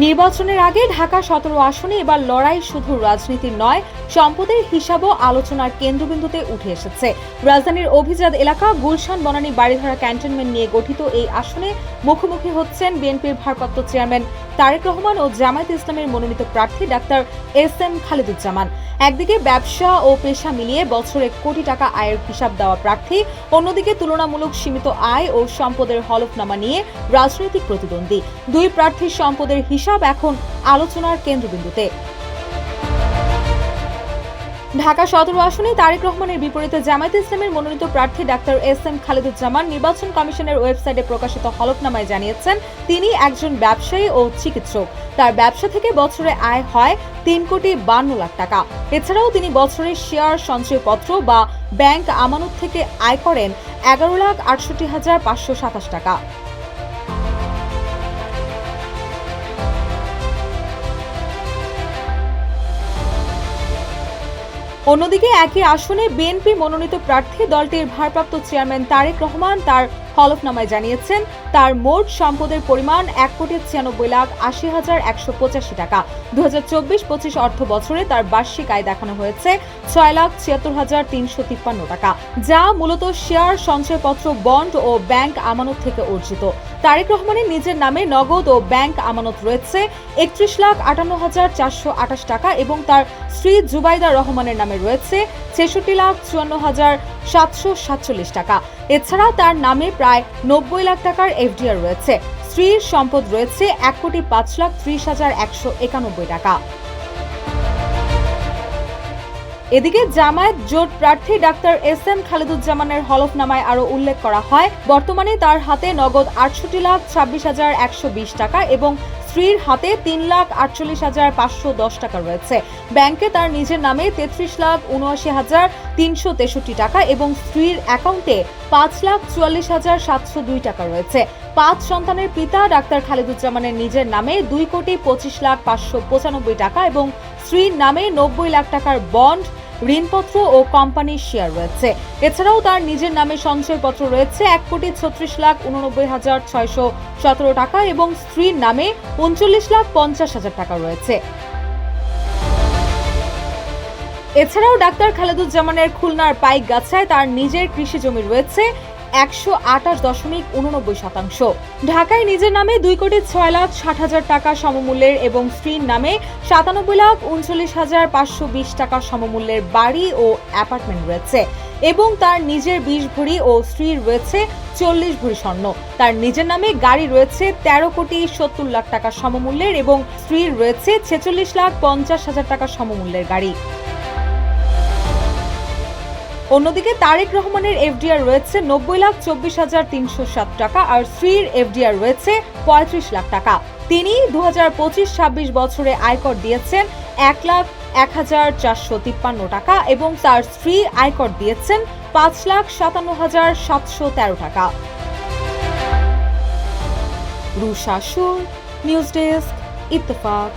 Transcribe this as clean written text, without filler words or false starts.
নির্বাচনের আগে ঢাকা ১৭ আসনে এবার লড়াই শুধু রাজনীতির নয়, সম্পদের হিসাবও আলোচনার কেন্দ্রবিন্দুতে উঠে এসেছে। রাজধানীর অভিজাত এলাকা গুলশান বনানী বাড়িধারা ক্যান্টনমেন্ট নিয়ে গঠিত এই আসনে মুখোমুখি হচ্ছেন বিএনপির ভারপ্রাপ্ত চেয়ারম্যান তারেক রহমান ও জামায়াতে ইসলামের মনোনীত প্রার্থী ডাক্তার এস.এম. খালেদুজ্জামান। একদিকে ব্যবসা ও পেশা মিলিয়ে বছরে কোটি টাকা আয়ের হিসাব দেওয়া প্রার্থী, অন্যদিকে তুলনামূলক সীমিত আয় ও সম্পদের হলফনামা নিয়ে রাজনৈতিক প্রতিদ্বন্দ্বী। দুই প্রার্থীর সম্পদের হিসাব এখন আলোচনার কেন্দ্রবিন্দুতে। ঢাকা ১৭ আসনে তারেক রহমানের বিপরীতে জামায়াতে ইসলামের মনোনীত প্রার্থী ডাক্তার এস.এম. খালেদুজ্জামান নির্বাচন কমিশনের ওয়েবসাইটে প্রকাশিত হলফনামায় জানিয়েছেন, তিনি একজন ব্যবসায়ী ও চিকিৎসক। তার ব্যবসা থেকে বছরে আয় হয় ৩,৫২,০০,০০০ টাকা। এছাড়াও তিনি বছরে শেয়ার সঞ্চয়পত্র বা ব্যাংক আমানত থেকে আয় করেন ১১,৬৮,৫২৭ টাকা। অন্যদিকে একই আসনে বিএনপি মনোনীত প্রার্থী দলটির ভারপ্রাপ্ত চেয়ারম্যান তারেক রহমান তার হলফনামায় জানিয়েছেন, তার মোট সম্পদের পরিমাণ ১,৯৬,৮০,১৮৫ টাকা। ২০২৪-২৫ অর্থ বছরে তার বার্ষিক আয় দেখানো হয়েছে ৬,৭৬,৩৫৩ টাকা, যা মূলত শেয়ার সঞ্চয়পত্র, বন্ড ও ব্যাংক আমানত থেকে অর্জিত। তারেক রহমানের নিজের নামে নগদ ও ব্যাংক আমানত রয়েছে ৩১,৫৮,৪২৮ টাকা এবং তার স্ত্রী জুবাইদা রহমানের নামে রয়েছে ৬৬,৫৪,৭৪৭ টাকা। এছাড়া তার নামে প্রায় ৯০ লাখ টাকার এফডিআর রয়েছে। স্ত্রীর সম্পদ রয়েছে ১,৫,৩০,১৯১ টাকা। এদিকে জামায়াত জোট প্রার্থী ডাক্তার এস.এম. খালেদুজ্জামানের হলফনামায় আরও উল্লেখ করা হয়, বর্তমানে তার হাতে নগদ ৬৮,২৬,১২০ টাকা এবং স্ত্রীর হাতে ৩,৪৮,৫১০ টাকা রয়েছে। ব্যাংকে তার নিজের নামে ৩৩,৭৯,৩৬৩ টাকা এবং স্ত্রীর অ্যাকাউন্টে ৫,৪৪,৭০২ টাকা রয়েছে। ৫ সন্তানের পিতা ডাক্তার খালেদুজ্জামানের নিজের নামে ২,২৫,৫৯৫ টাকা এবং স্ত্রীর নামে ৯০ লাখ টাকার বন্ড, ঋণপত্র ও কোম্পানির শেয়ার রয়েছে। এছাড়াও তার নিজের নামে সঞ্চয়পত্র রয়েছে ১,৩৬,৬৯,৬১৭ টাকা এবং স্ত্রীর নামে ৩৯,৫০,০০০ টাকা রয়েছে। এছাড়াও ডাক্তার খালেদুজ্জামানের খুলনার পাইকগাছায় তার নিজের কৃষি জমি রয়েছে ১২৮.৮৯%। ঢাকায় নিজের নামে ২,৬,৬০,০০০ টাকা সমমূল্যের এবং স্ত্রীর নামে ৯৭,৩৯,৫২০ টাকা সমমূল্যের বাড়ি ও অ্যাপার্টমেন্ট রয়েছে এবং তার নিজের ২০ ভরি ও স্ত্রীর রয়েছে ৪০ ভরি স্বর্ণ। তার নিজের নামে গাড়ি রয়েছে ১৩,৭০,০০,০০০ টাকা সমমূল্যের এবং স্ত্রীর রয়েছে ৪৬,৫০,০০০ টাকা সমমূল্যের গাড়ি। অন্যদিকে তারেক রহমানের এফডিআর রয়েছে ৯০,২৪,৩০৭ টাকা আর স্ত্রীর এফডিআর রয়েছে ৩৫ লাখ টাকা। তিনি ২০২৫-২৬ বছরে আয়কর দিয়েছেন ১,০১,৪৫৩ টাকা এবং তার স্ত্রী আয়কর দিয়েছেন ৫,৫৭,৭১৩ টাকা। রুশা সুর, নিউজ ডেস্ক, ইত্তেফাক।